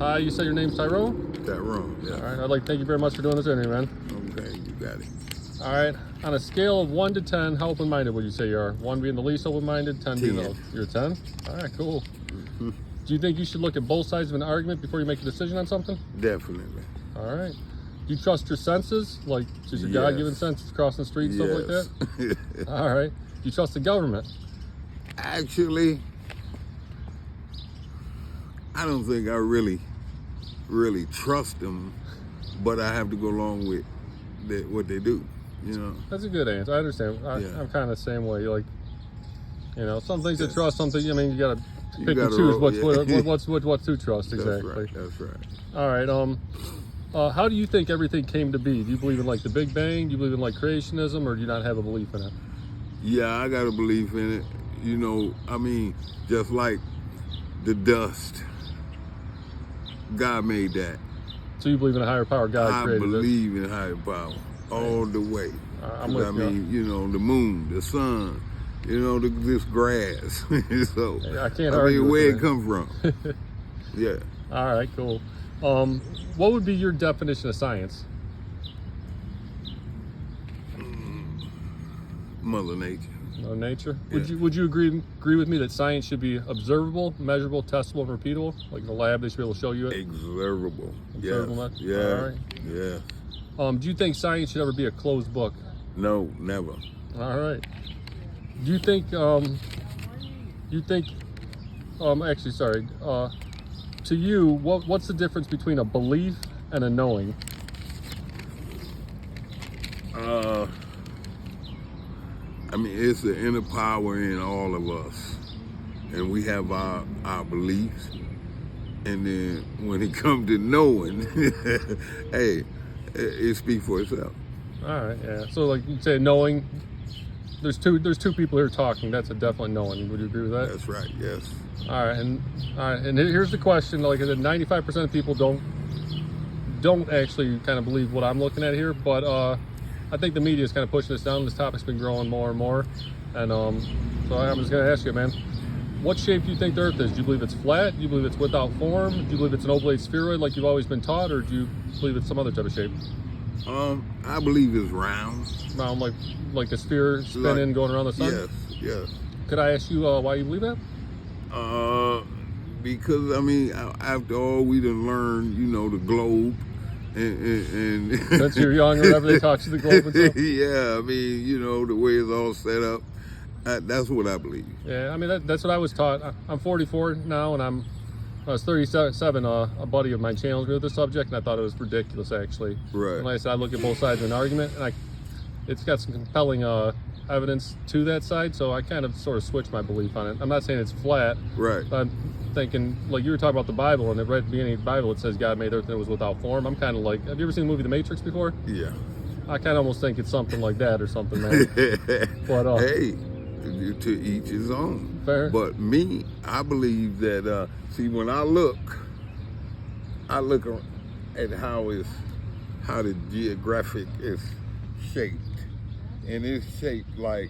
Hi, you said your name's Tyrone? Tyrone, yeah. All right, I'd like to thank you very much for doing this interview, man. Okay, you got it. All right, on a scale of 1 to 10, how open-minded would you say you are? 1 being the least open-minded, 10 being the... You're 10? All right, cool. Mm-hmm. Do you think you should look at both sides of an argument before you make a decision on something? Definitely. All right. Do you trust your senses? Like, just your God-given senses crossing the street and stuff like that? All right. Do you trust the government? Actually, I don't think I really trust them, but I have to go along with what they do, you know. That's a good answer. I understand. I'm kind of the same way. Like, you know, some things to trust, something, I mean, you got to pick and choose what to trust, exactly. That's right. All right. How do you think everything came to be? Do you believe in, like, the Big Bang? Do you believe in, like, creationism, or do you not have a belief in it? Yeah, I got a belief in it. You know, I mean, just like the dust, God made that. So you believe in a higher power? God created it? I believe in higher power all the way. I mean, you know, the moon, the sun, you know, this grass. So I can't argue. I mean, where it come from? Yeah. All right, cool. What would be your definition of science? Mother Nature. Mother Nature. Yeah. Would you agree with me that science should be observable, measurable, testable, and repeatable? Like in the lab, they should be able to show you it. Observable. Observable. Yeah. All right. Yeah. Do you think science should ever be a closed book? No, never. All right. Do you think? Actually, sorry. To you, what's the difference between a belief and a knowing? I mean, it's the inner power in all of us, and we have our beliefs, and then when it comes to knowing, hey, it speaks for itself. All right, yeah. So, like you say, knowing. There's two people here talking. That's a definite knowing. Would you agree with that? That's right. Yes. All right, and here's the question. Like I said, 95% of people don't actually kind of believe what I'm looking at here, but I think the media is kind of pushing this down. This topic's been growing more and more, and so I'm just gonna ask you, man, what shape do you think the Earth is? Do you believe it's flat? Do you believe it's without form? Do you believe it's an oblate spheroid like you've always been taught, or do you believe it's some other type of shape? I believe it's round. Round, like a sphere spinning, going around the sun? Yes. Could I ask you why you believe that? Because, I mean, after all, we done learned, you know, the globe. And since you're young, whenever they talk to the globe and stuff? Yeah, I mean, you know, the way it's all set up. That's what I believe. Yeah, I mean, that's what I was taught. I'm 44 now, and I was 37. A buddy of mine challenged me with the subject, and I thought it was ridiculous, actually. Right. And like I said, I look at both sides of an argument, and it's got some compelling evidence to that side, so I kind of sort of switched my belief on it. I'm not saying it's flat. Right. But I'm thinking, like you were talking about the Bible, and right at the beginning of the Bible, it says God made earth and it was without form. I'm kind of like, have you ever seen the movie The Matrix before? Yeah. I kind of almost think it's something like that or something, man. But, hey, to each his own. Fair. But me, I believe that, see, when I look at how the geographic is shaped. And it's shaped like,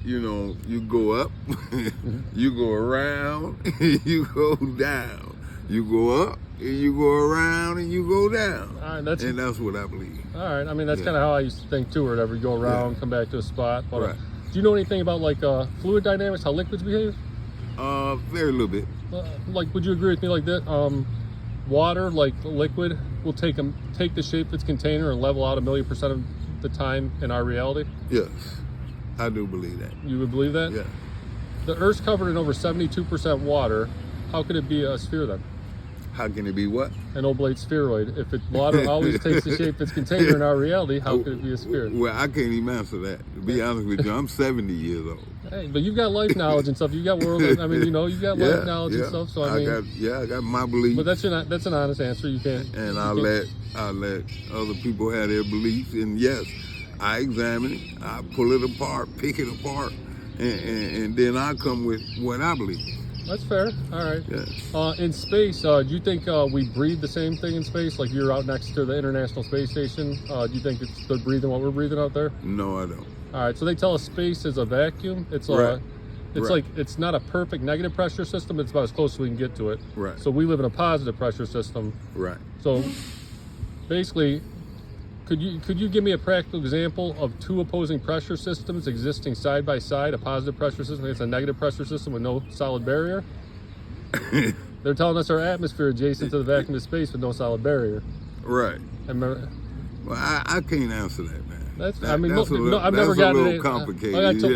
you know, you go up, you go around, you go down. You go up, and you go around, and you go down. All right, and that's what I believe. All right, I mean, that's kind of how I used to think, too, or whatever. You go around, come back to a spot. But, right. Do you know anything about, like, fluid dynamics, how liquids behave? Very little bit. Like, would you agree with me like that? Water, like liquid, will take the shape of its container and level out 1,000,000% of the time in our reality? Yes, I do believe that. You would believe that? Yeah. The Earth's covered in over 72% water. How could it be a sphere then? How can it be what? An oblate spheroid. If water always takes the shape of its container in our reality, how could it be a sphere? Well, I can't even answer that. To be honest with you, I'm 70 years old. Hey, but you've got life knowledge and stuff. You got world. I mean, you know, you got life knowledge and stuff. So I got my beliefs. But that's an honest answer. You can't. And I let other people have their beliefs. And yes, I examine it. I pull it apart, pick it apart, and then I come with what I believe. That's fair. All right. Yes. In space, do you think we breathe the same thing in space? Like you're out next to the International Space Station. Do you think they're breathing what we're breathing out there? No, I don't. All right. So they tell us space is a vacuum. It's right. It's Right. like, it's not a perfect negative pressure system. It's about as close as we can get to it. Right. So we live in a positive pressure system. Right. So basically, could you give me a practical example of two opposing pressure systems existing side by side? A positive pressure system against a negative pressure system with no solid barrier. They're telling us our atmosphere adjacent to the vacuum of space with no solid barrier. Right. Well, I can't answer that, man. I mean, that's I've never gotten a little it. complicated.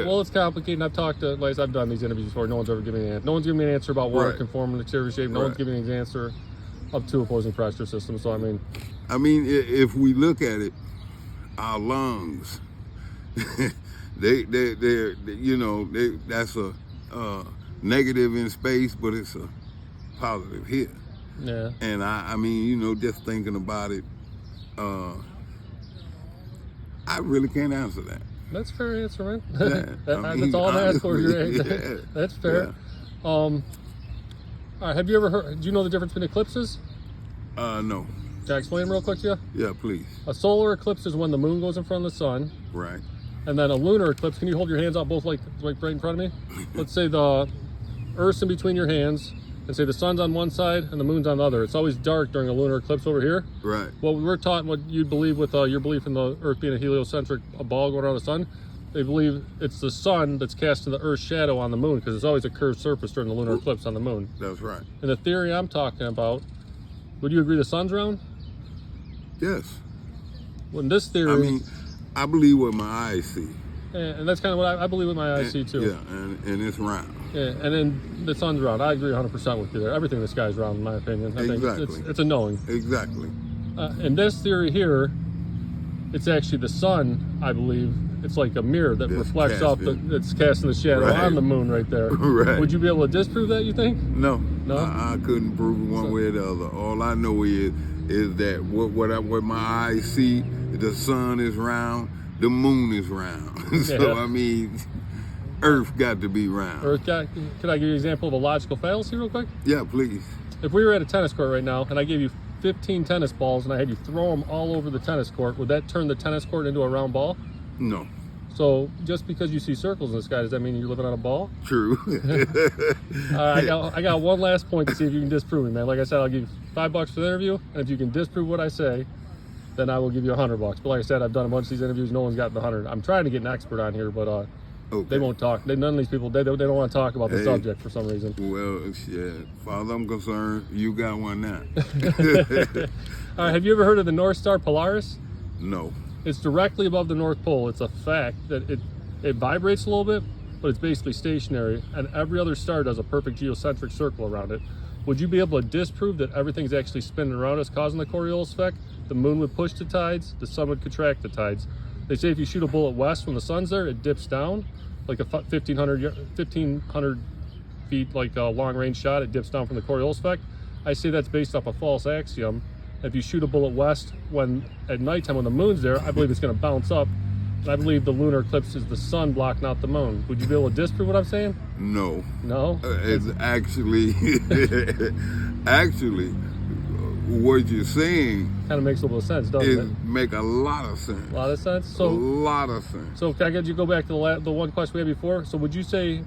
Well, it's complicated. And I've talked to, like I've done these interviews before. No one's ever given me an answer. No one's given me an answer about water Right. conforming exterior shape. No one's giving me an answer of two opposing pressure systems. So I mean, if we look at it, our lungs, they're that's a negative in space, but it's a positive here. yeah. And I mean, just thinking about it, I really can't answer that. That's a fair answer, man. Yeah, That's all I'm asking for. honestly, yeah. That's fair. Yeah. All right, have you ever heard? Do you know the difference between eclipses? No. Can I explain them real quick to you? Yeah, please. A solar eclipse is when the moon goes in front of the sun, Right. and then a lunar eclipse. Can you hold your hands out both like right in front of me? Let's say the Earth's in between your hands, and say the sun's on one side and the moon's on the other. It's always dark during a lunar eclipse over here. Right. Well, we're taught what you believe with your belief in the Earth being a heliocentric ball going around the sun. They believe it's the sun that's casting the Earth's shadow on the moon because there's always a curved surface during the lunar eclipse on the moon. That's right. And the theory I'm talking about, would you agree the sun's round? Yes. When this theory, I mean, I believe what my eyes see. and that's kind of what I believe with my eyes see too. Yeah, and it's round. Yeah, and then the sun's round. I agree 100% with you there. Everything in the sky's round, in my opinion. I think Exactly. it's a knowing. Exactly. In this theory here, it's actually the sun, I believe. It's like a mirror that That's reflects off it's casting the shadow Right. on the moon right there. Right. Would you be able to disprove that, you think? No. No? I couldn't prove it one way or the other. All I know is that what my eyes see, the sun is round, the moon is round. So Yeah. I mean, Earth got to be round. Could I give you an example of a logical fallacy real quick? Yeah, please. If we were at a tennis court right now and I gave you 15 tennis balls and I had you throw them all over the tennis court, would that turn the tennis court into a round ball? No. So just because you see circles in the sky, does that mean you're living on a ball? True. I got one last point to see if you can disprove it, man. Like I said, I'll give you $5 for the interview, and if you can disprove what I say, then I will give you $100. But like I said, I've done a bunch of these interviews. No one's gotten the 100. I'm trying to get an expert on here, but Okay. they won't talk. None of these people they don't want to talk about the Hey. subject for some reason. Well, shit. Far as I'm concerned, you got one now. All right, have you ever heard of the North Star Polaris? No. It's directly above the North Pole. It's a fact that it vibrates a little bit, but it's basically stationary, and every other star does a perfect geocentric circle around it. Would you be able to disprove that everything's actually spinning around us, causing the Coriolis effect? The moon would push the tides, the sun would contract the tides. They say if you shoot a bullet west when the sun's there, it dips down, like a 1,500 feet, like a long-range shot, it dips down from the Coriolis effect. I say that's based off a false axiom. If you shoot a bullet west at nighttime when the moon's there, I believe it's going to bounce up. And I believe the lunar eclipse is the sun blocking out the moon. Would you be able to disprove what I'm saying? No. No? It's actually, what you're saying Kind of makes a little sense, doesn't is it? make a lot of sense. A lot of sense. A So, lot of sense. can I get you to go back to the one question we had before? So would you say,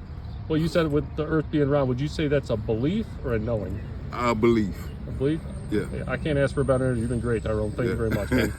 well, you said with the Earth being round, would you say that's a belief or a knowing? I believe. A belief? Yeah. I can't ask for a better. You've been great, Tyrone. Thank you very much, man.